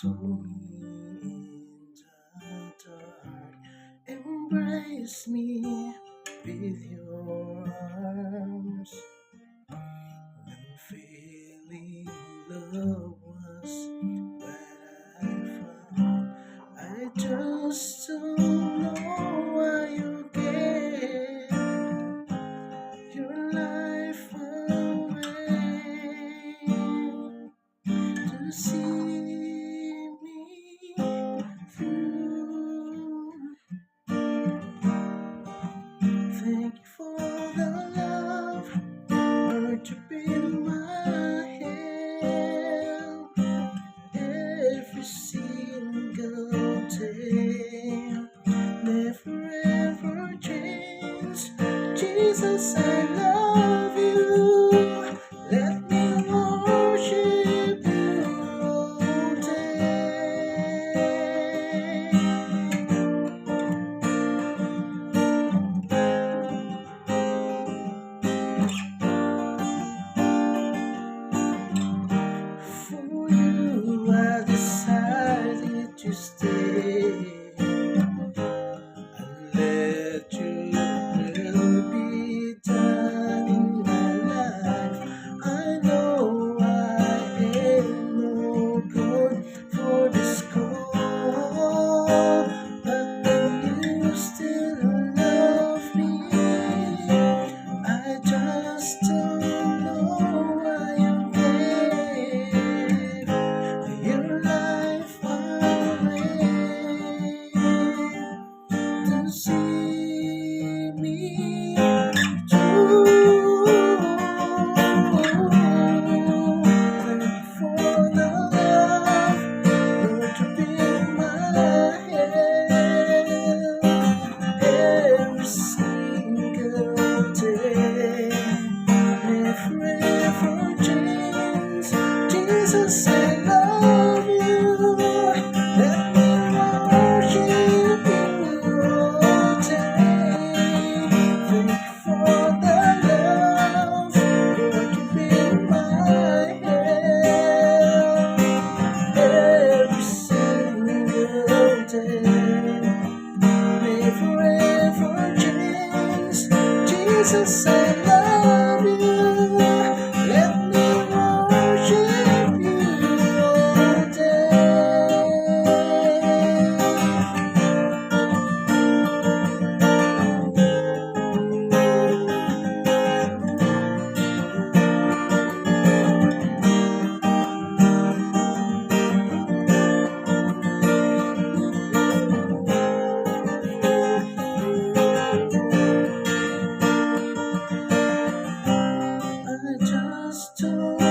Hold me in the dark, embrace me with your arms. When feeling love was what I found, I just don't know why you gave your life away to see me through. Thank you for the love, Lord, you've been my help every single day. Never ever change. Jesus, I love you. Let me worship you all day. For you, I decided to stay. Let your will be done in my life. I know I ain't no good for this call, but then you still love me. I just don't know why you gave your life away to see me through. Thank you for the love, Lord, to be my help every single day. Never ever change. Jesus, I love you. Let me worship you all day. Thank you for the love, Lord, you've been my help every single day. Never ever change. Jesus, I love you. Let me worship you all day. I just don't